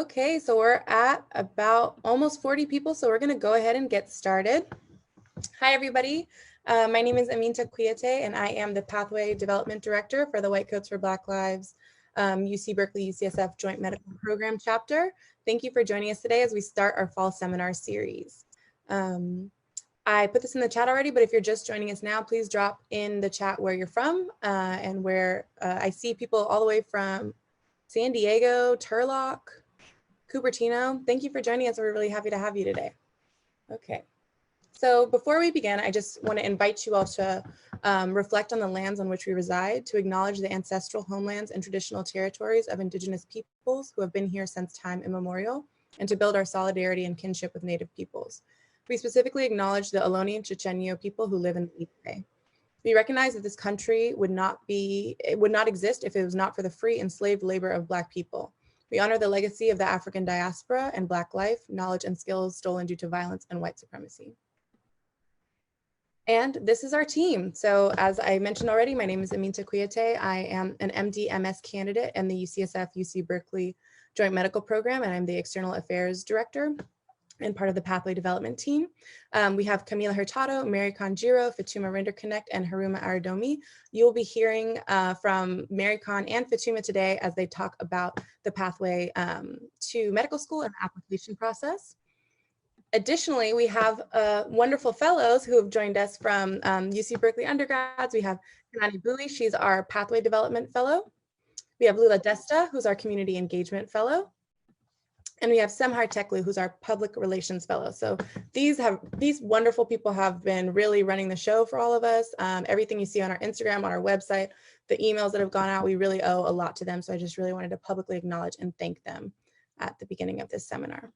Okay, so we're at about almost 40 people, so we're going to go ahead and get started. Hi, everybody. My name is Aminta Kuyate, and I am the Pathway Development Director for the White Coats for Black Lives UC Berkeley UCSF Joint Medical Program chapter. Thank you for joining us today as we start our fall seminar series. I put this in the chat already, but if you're just joining us now, please drop in the chat where you're from and where I see people all the way from San Diego, Turlock, Cupertino. Thank you for joining us. We're really happy to have you today. Okay. So before we begin, I just want to invite you all to reflect on the lands on which we reside, to acknowledge the ancestral homelands and traditional territories of Indigenous peoples who have been here since time immemorial, and to build our solidarity and kinship with Native peoples. We specifically acknowledge the Ohlone and Chochenyo people who live in the East Bay. We recognize that this country would not exist if it was not for the free enslaved labor of Black people. We honor the legacy of the African diaspora and Black life, knowledge and skills stolen due to violence and white supremacy. And this is our team. So as I mentioned already, my name is Aminta Kuyate. I am an MD-MS candidate in the UCSF-UC Berkeley Joint Medical Program, and I'm the External Affairs Director and part of the Pathway Development Team. We have Camila Hurtado, Mary Conjiro, Fatuma Rinderknecht, and Haruma Aradomi. You'll be hearing from Mary Con and Fatuma today as they talk about the pathway to medical school and the application process. Additionally, we have wonderful fellows who have joined us from UC Berkeley undergrads. We have Kanani Bui, she's our Pathway Development Fellow. We have Lula Desta, who's our Community Engagement Fellow. And we have Semhar Teklu, who's our Public Relations Fellow. So these wonderful people have been really running the show for all of us. Everything you see on our Instagram, on our website, the emails that have gone out, we really owe a lot to them. So I just really wanted to publicly acknowledge and thank them at the beginning of this seminar.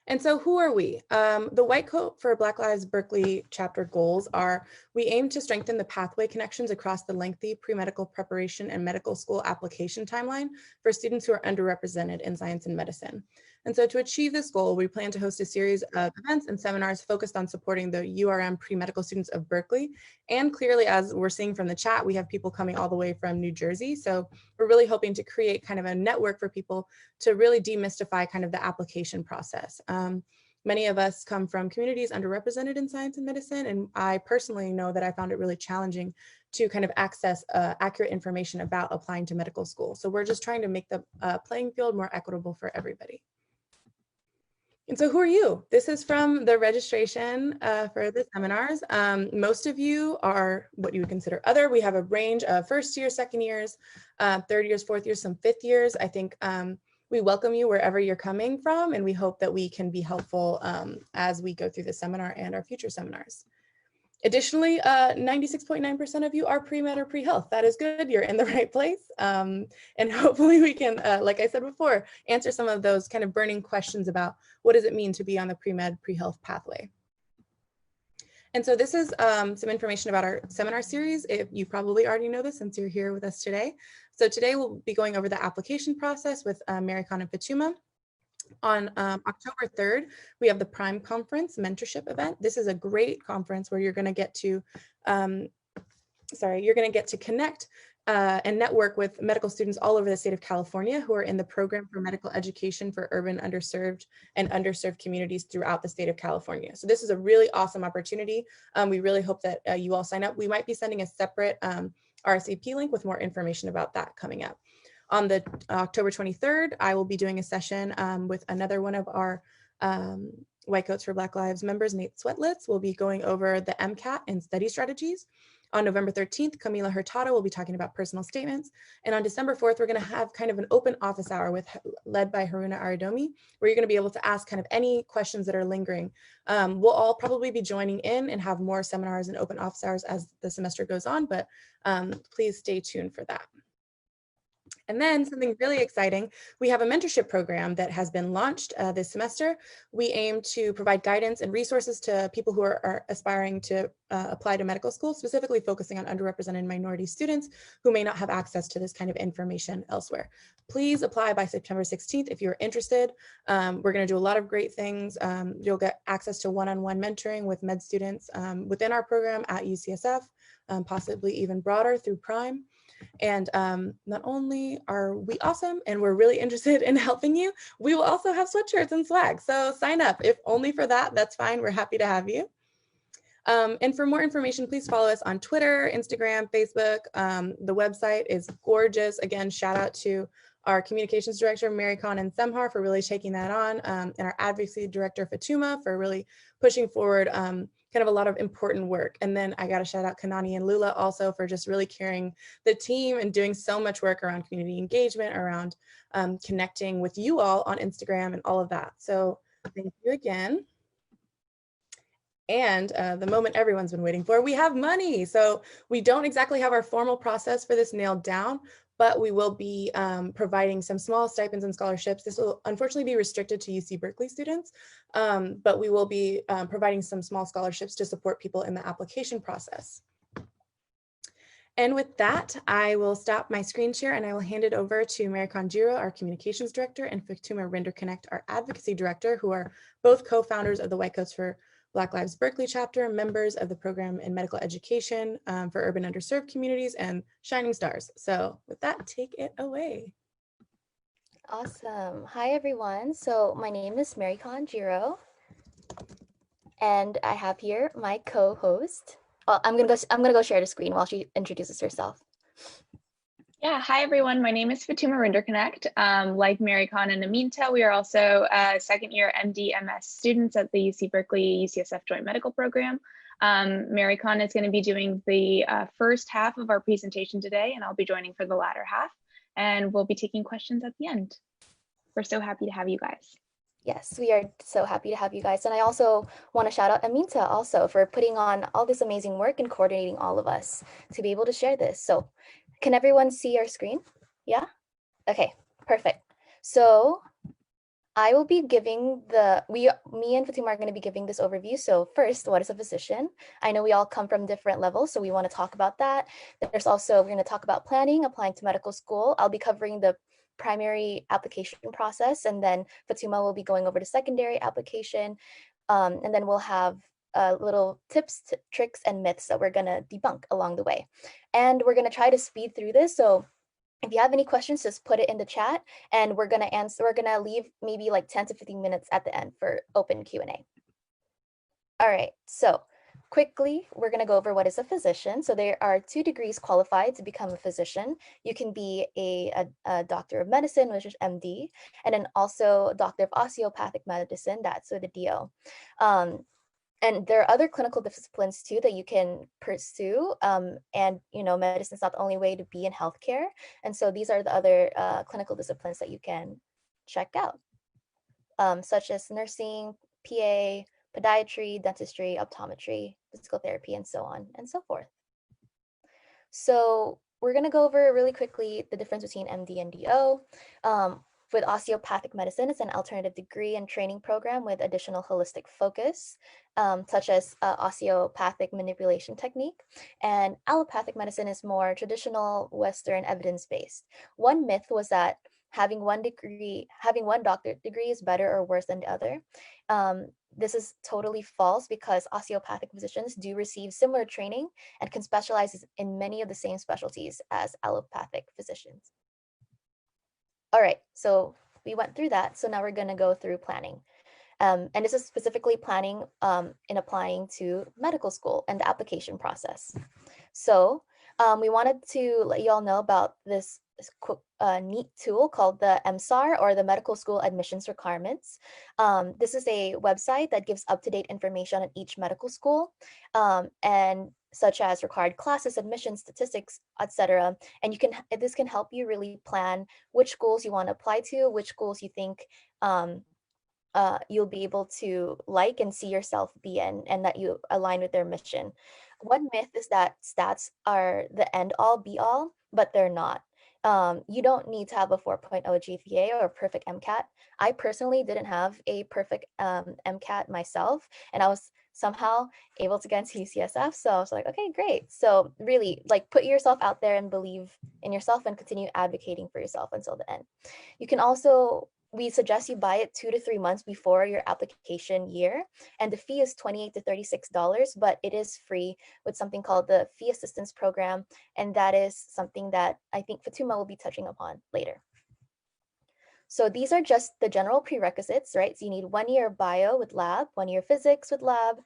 And so who are we? The White Coat for Black Lives Berkeley chapter goals are: we aim to strengthen the pathway connections across the lengthy pre-medical preparation and medical school application timeline for students who are underrepresented in science and medicine. And so to achieve this goal, we plan to host a series of events and seminars focused on supporting the URM pre-medical students of Berkeley. And clearly, as we're seeing from the chat, we have people coming all the way from New Jersey. So we're really hoping to create kind of a network for people to really demystify kind of the application process. Many of us come from communities underrepresented in science and medicine, and I personally know that I found it really challenging to kind of access accurate information about applying to medical school. So we're just trying to make the playing field more equitable for everybody. And so who are you? This is from the registration for the seminars. Most of you are what you would consider other. We have a range of first year, second years, third years, fourth years, some fifth years. I think we welcome you wherever you're coming from, and we hope that we can be helpful as we go through the seminar and our future seminars. Additionally, 96.9% of you are pre-med or pre-health. That is good, you're in the right place. And hopefully we can, like I said before, answer some of those kind of burning questions about what does it mean to be on the pre-med, pre-health pathway. And so this is some information about our seminar series. If you probably already know this since you're here with us today. So today we'll be going over the application process with Mary Con and Fatuma. On October 3rd, we have the Prime Conference mentorship event. This is a great conference where you're going to get to, connect and network with medical students all over the state of California who are in the program for medical education for urban, underserved, and underserved communities throughout the state of California. So this is a really awesome opportunity. We really hope that you all sign up. We might be sending a separate RSVP link with more information about that coming up. On the October 23rd, I will be doing a session with another one of our White Coats for Black Lives members, Nate Swetlitz. We'll be going over the MCAT and study strategies. On November 13th, Camila Hurtado will be talking about personal statements. And on December 4th, we're going to have kind of an open office hour led by Haruna Aradomi, where you're going to be able to ask kind of any questions that are lingering. We'll all probably be joining in and have more seminars and open office hours as the semester goes on, but please stay tuned for that. And then something really exciting, we have a mentorship program that has been launched this semester. We aim to provide guidance and resources to people who are aspiring to apply to medical school, specifically focusing on underrepresented minority students who may not have access to this kind of information elsewhere. Please apply by September 16th if you're interested. We're going to do a lot of great things. You'll get access to one-on-one mentoring with med students within our program at UCSF, possibly even broader through Prime. And not only are we awesome and we're really interested in helping you, we will also have sweatshirts and swag. So sign up. If only for that, that's fine. We're happy to have you. And for more information, please follow us on Twitter, Instagram, Facebook. The website is gorgeous. Again, shout out to our communications director, Mary Khan and Semhar, for really taking that on, and our advocacy director, Fatuma, for really pushing forward kind of a lot of important work. And then I got to shout out Kanani and Lula also for just really carrying the team and doing so much work around community engagement, around connecting with you all on Instagram and all of that. So thank you again. And the moment everyone's been waiting for, we have money. So we don't exactly have our formal process for this nailed down, but we will be providing some small stipends and scholarships. This will unfortunately be restricted to UC Berkeley students, but we will be providing some small scholarships to support people in the application process. And with that, I will stop my screen share and I will hand it over to Mary Conjiro, our communications director, and Fatuma Rinder-Connect, our advocacy director, who are both co-founders of the White Coats for Black Lives Berkeley chapter, members of the program in medical education for urban underserved communities, and shining stars. So with that, take it away. Awesome. Hi, everyone. So my name is Mary Conjiro, and I have here my co-host. Well, I'm gonna go share the screen while she introduces herself. Yeah, hi everyone. My name is Fatuma Rinder-Connect. Like Mary Khan and Aminta, we are also second year MD/MS students at the UC Berkeley UCSF Joint Medical Program. Mary Khan is going to be doing the first half of our presentation today, and I'll be joining for the latter half, and we'll be taking questions at the end. We're so happy to have you guys. Yes, we are so happy to have you guys. And I also want to shout out Aminta also for putting on all this amazing work and coordinating all of us to be able to share this. So can everyone see our screen? Yeah? Okay, perfect. So I will be giving me and Fatuma are going to be giving this overview. So first, what is a physician? I know we all come from different levels, so we want to talk about that. There's also, we're going to talk about planning, applying to medical school. I'll be covering the primary application process, and then Fatuma will be going over the secondary application. And then we'll have little tips, tricks, and myths that we're going to debunk along the way. And we're going to try to speed through this. So if you have any questions, just put it in the chat, and we're going to answer. We're going to leave maybe like 10 to 15 minutes at the end for open Q&A. All right, so quickly, we're going to go over what is a physician. So there are 2 degrees qualified to become a physician. You can be a doctor of medicine, which is MD, and then also a doctor of osteopathic medicine, that's with a DO. And there are other clinical disciplines too that you can pursue. And medicine is not the only way to be in healthcare. And so these are the other clinical disciplines that you can check out, such as nursing, PA, podiatry, dentistry, optometry, physical therapy, and so on and so forth. So we're going to go over really quickly the difference between MD and DO. With osteopathic medicine, it's an alternative degree and training program with additional holistic focus, such as osteopathic manipulation technique. And allopathic medicine is more traditional Western evidence-based. One myth was that having one doctorate degree is better or worse than the other. This is totally false because osteopathic physicians do receive similar training and can specialize in many of the same specialties as allopathic physicians. All right, so we went through that. So now we're going to go through planning. And this is specifically planning in applying to medical school and the application process. So we wanted to let you all know about this neat tool called the MSAR, or the Medical School Admissions Requirements. This is a website that gives up-to-date information on each medical school, and such as required classes, admissions, statistics, etc. And this can help you really plan which schools you want to apply to, which schools you think you'll be able to like and see yourself be in, and that you align with their mission. One myth is that stats are the end all be all, but they're not. You don't need to have a 4.0 GPA or a perfect MCAT. I personally didn't have a perfect MCAT myself, and I was somehow able to get into UCSF. So I was like, okay, great. So really, like, put yourself out there and believe in yourself and continue advocating for yourself until the end. You can also we suggest you buy it 2 to 3 months before your application year. And the fee is $28 to $36, but it is free with something called the Fee Assistance Program. And that is something that I think Fatuma will be touching upon later. So these are just the general prerequisites, right? So you need 1 year of bio with lab, 1 year of physics with lab,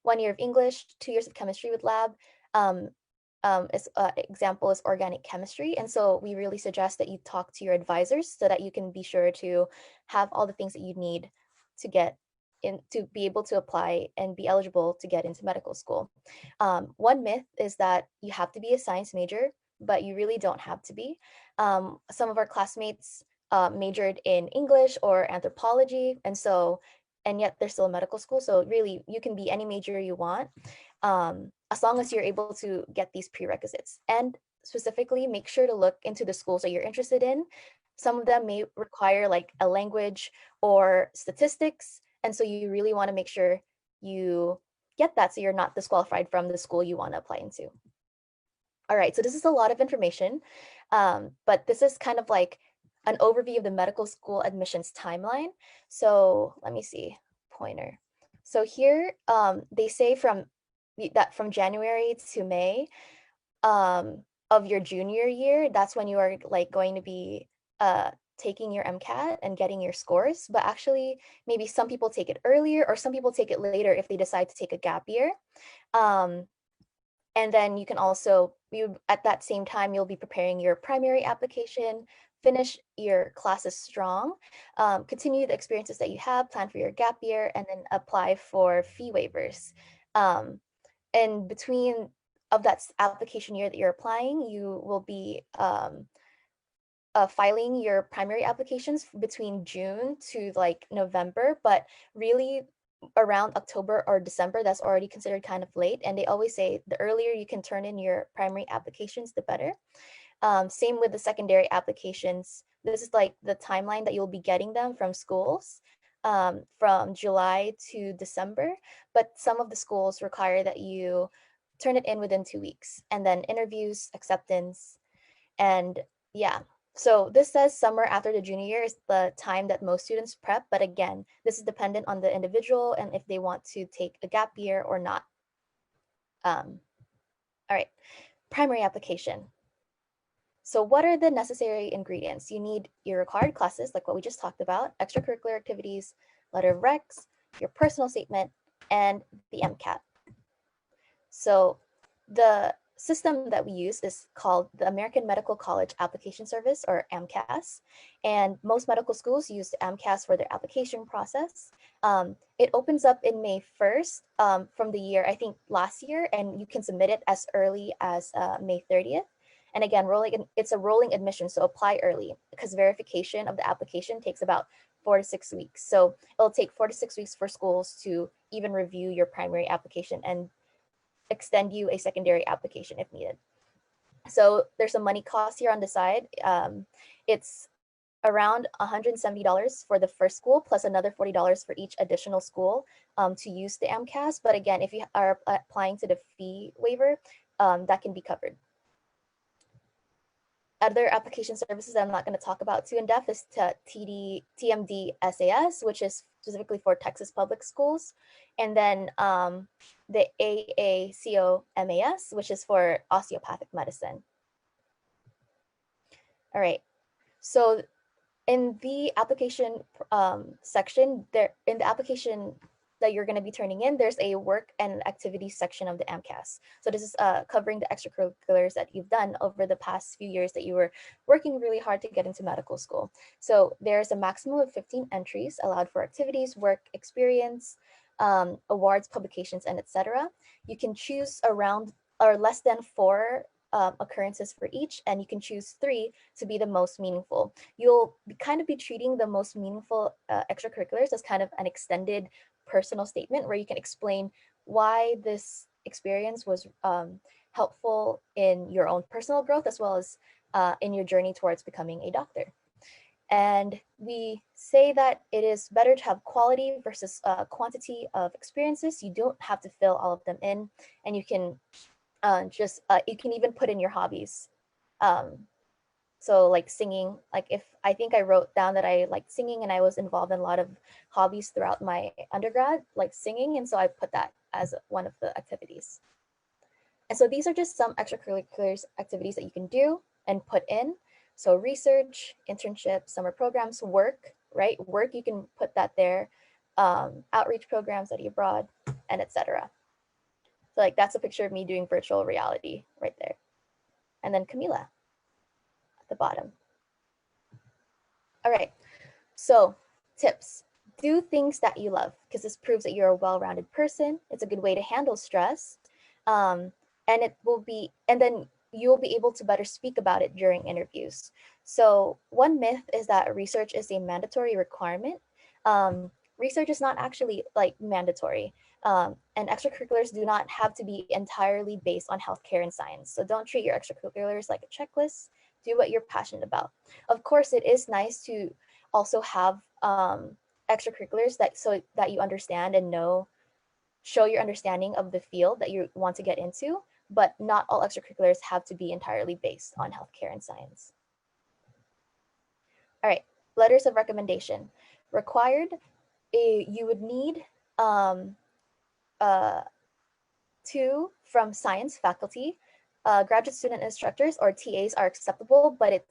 1 year of English, 2 years of chemistry with lab. Example is organic chemistry. And so we really suggest that you talk to your advisors so that you can be sure to have all the things that you need to get in, to be able to apply and be eligible to get into medical school. One myth is that you have to be a science major, but you really don't have to be. Some of our classmates majored in English or anthropology, and yet they're still in medical school. So really, you can be any major you want, as long as you're able to get these prerequisites. And specifically, make sure to look into the schools that you're interested in. Some of them may require like a language or statistics, and so you really want to make sure you get that so you're not disqualified from the school you want to apply into. All right, so this is a lot of information, but this is kind of like an overview of the medical school admissions timeline. So let me see, pointer. So here they say from January to May of your junior year, that's when you are like going to be taking your MCAT and getting your scores. But actually, maybe some people take it earlier or some people take it later if they decide to take a gap year. And then you can also, at that same time, you'll be preparing your primary application, finish your classes strong, continue the experiences that you have, plan for your gap year, and then apply for fee waivers. And between of that application year that you're applying, you will be filing your primary applications between June to like November, but really around October or December, that's already considered kind of late. And they always say the earlier you can turn in your primary applications, the better. Same with the secondary applications. This is like the timeline that you'll be getting them from schools from July to December, but some of the schools require that you turn it in within 2 weeks, and then interviews, acceptance, and yeah. So this says summer after the junior year is the time that most students prep, but again, this is dependent on the individual and if they want to take a gap year or not. All right, primary application. So what are the necessary ingredients? You need your required classes, like what we just talked about, extracurricular activities, letter of recs, your personal statement, and the MCAT. So the system that we use is called the American Medical College Application Service, or AMCAS. And most medical schools use AMCAS for their application process. It opens up in May 1st from the year, I think last year, and you can submit it as early as May 30th. And again, it's a rolling admission, so apply early because verification of the application takes about 4 to 6 weeks. So it'll take 4 to 6 weeks for schools to even review your primary application and extend you a secondary application if needed. So there's a money cost here on the side. It's around $170 for the first school, plus another $40 for each additional school to use the AMCAS. But again, if you are applying to the fee waiver, that can be covered. Other application services that I'm not going to talk about too in depth is TMD SAS, which is specifically for Texas public schools, and then the AACO MAS, which is for osteopathic medicine. All right, so in the application section, in the application that you're going to be turning in, there's a work and activities section of the AMCAS. So this is covering the extracurriculars that you've done over the past few years that you were working really hard to get into medical school. So there's a maximum of 15 entries allowed for activities, work experience, awards, publications, and etc. You can choose around or less than 4 occurrences for each, and you can choose 3 to be the most meaningful. You'll kind of be treating the most meaningful extracurriculars as kind of an extended personal statement where you can explain why this experience was helpful in your own personal growth as well as in your journey towards becoming a doctor. And we say that it is better to have quality versus quantity of experiences. You don't have to fill all of them in, and you can you can even put in your hobbies. So like singing, like if I think I wrote down that I liked singing and I was involved in a lot of hobbies throughout my undergrad, like singing. And so I put that as one of the activities. And so these are just some extracurriculars activities that you can do and put in. So research, internship, summer programs, work, right? Work, you can put that there. Outreach programs, study abroad, and etc. So like that's a picture of me doing virtual reality right there. And then Camila at the bottom. All right, so tips. Do things that you love, because this proves that you're a well-rounded person. It's a good way to handle stress. And then you'll be able to better speak about it during interviews. So one myth is that research is a mandatory requirement. Research is not actually like mandatory. And extracurriculars do not have to be entirely based on healthcare and science. So don't treat your extracurriculars like a checklist. Do what you're passionate about. Of course, it is nice to also have extracurriculars so that you understand and show your understanding of the field that you want to get into, but not all extracurriculars have to be entirely based on healthcare and science. All right, letters of recommendation. Required, you would need 2 from science faculty. Graduate student instructors or TAs are acceptable, but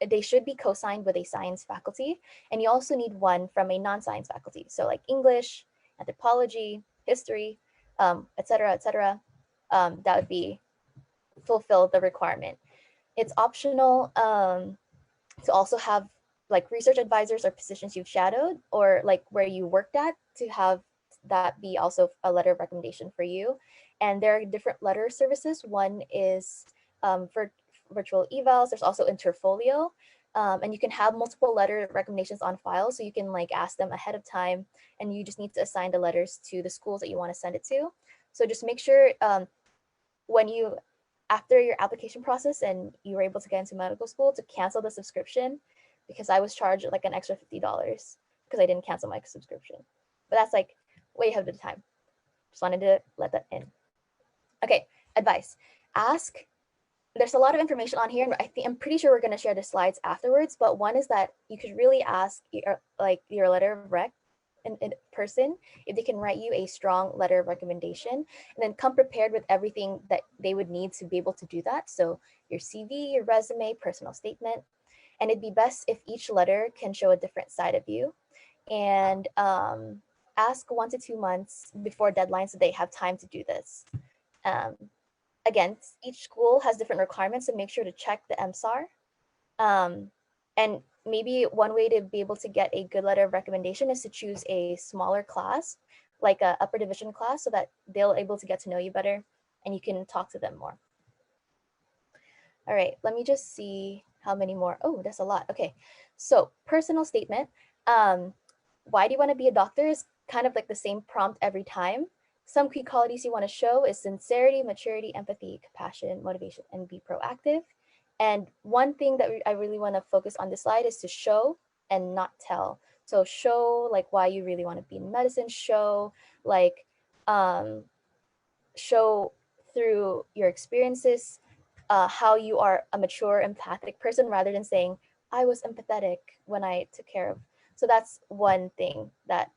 they should be co-signed with a science faculty. And you also need 1 from a non-science faculty. So like English, anthropology, history, et cetera, et cetera. That would be fulfill the requirement. It's optional to also have like research advisors or positions you've shadowed or like where you worked at to have that be also a letter of recommendation for you. And there are different letter services. One is for virtual evals. There's also Interfolio. And you can have multiple letter recommendations on file. So you can like ask them ahead of time and you just need to assign the letters to the schools that you want to send it to. So just make sure after your application process and you were able to get into medical school to cancel the subscription, because I was charged like an extra $50 because I didn't cancel my subscription. But that's like way ahead of the time. Just wanted to let that in. Okay, advice. Ask. There's a lot of information on here, and I'm pretty sure we're going to share the slides afterwards. But one is that you could really ask your letter of rec in person if they can write you a strong letter of recommendation, and then come prepared with everything that they would need to be able to do that. So your CV, your resume, personal statement, and it'd be best if each letter can show a different side of you. And ask 1 to 2 months before deadline so they have time to do this. Again, each school has different requirements, so make sure to check the MSAR. And maybe one way to be able to get a good letter of recommendation is to choose a smaller class, like a upper division class, so that they'll able to get to know you better and you can talk to them more. All right, let me just see how many more. Oh, that's a lot. Okay, so personal statement. Why do you want to be a doctor is kind of like the same prompt every time. Some key qualities you want to show is sincerity, maturity, empathy, compassion, motivation, and be proactive. And one thing that I really want to focus on this slide is to show and not tell. So show like why you really want to be in medicine, show like show through your experiences how you are a mature, empathic person rather than saying, I was empathetic when I took care of. So that's one thing that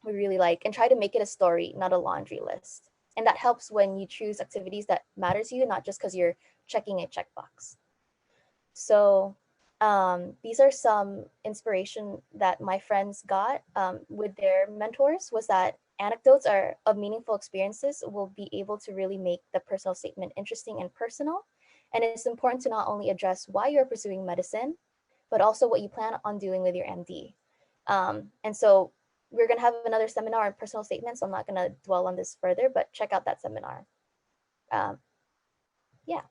we really like, and try to make it a story, not a laundry list. And that helps when you choose activities that matter to you, not just because you're checking a checkbox. So these are some inspiration that my friends got with their mentors, was that anecdotes of meaningful experiences will be able to really make the personal statement interesting and personal. And it's important to not only address why you're pursuing medicine, but also what you plan on doing with your MD. And so we're going to have another seminar on personal statements. So I'm not going to dwell on this further, but check out that seminar. Yeah.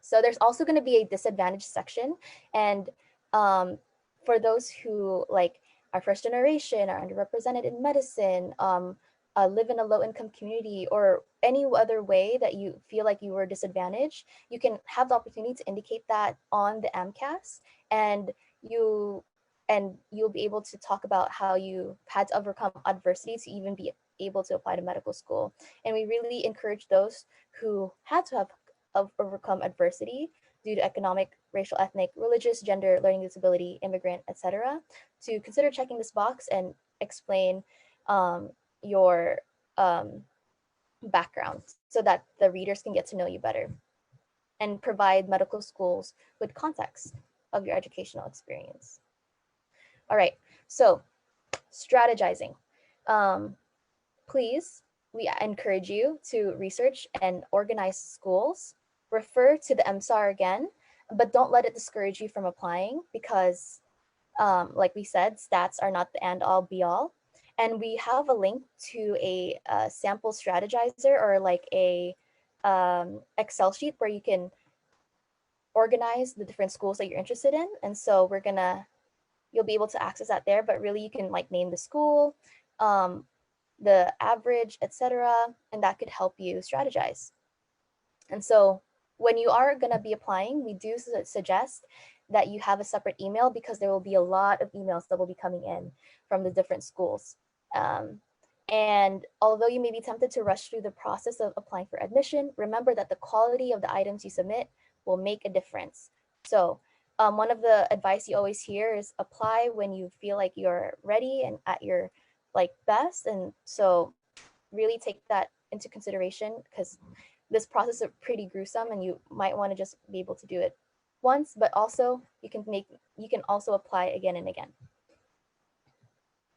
So there's also going to be a disadvantaged section. And for those who like are first generation, are underrepresented in medicine, live in a low income community, or any other way that you feel like you were disadvantaged, you can have the opportunity to indicate that on the AMCAS, and you'll be able to talk about how you had to overcome adversity to even be able to apply to medical school. And we really encourage those who had to have overcome adversity due to economic racial, ethnic, religious, gender, learning disability, immigrant, etc., to consider checking this box and explain your background so that the readers can get to know you better and provide medical schools with context of your educational experience. All right, so strategizing. Please, we encourage you to research and organize schools, refer to the MSAR again, but don't let it discourage you from applying because like we said, stats are not the end all be all. And we have a link to a sample strategizer or like a Excel sheet where you can organize the different schools that you're interested in. And so you'll be able to access that there, but really you can like name the school, the average, etc. And that could help you strategize. And so when you are going to be applying, we do suggest that you have a separate email because there will be a lot of emails that will be coming in from the different schools. And although you may be tempted to rush through the process of applying for admission, remember that the quality of the items you submit will make a difference. So one of the advice you always hear is apply when you feel like you're ready and at your like best. And so really take that into consideration because this process is pretty gruesome and you might want to just be able to do it once, but also you can also apply again and again.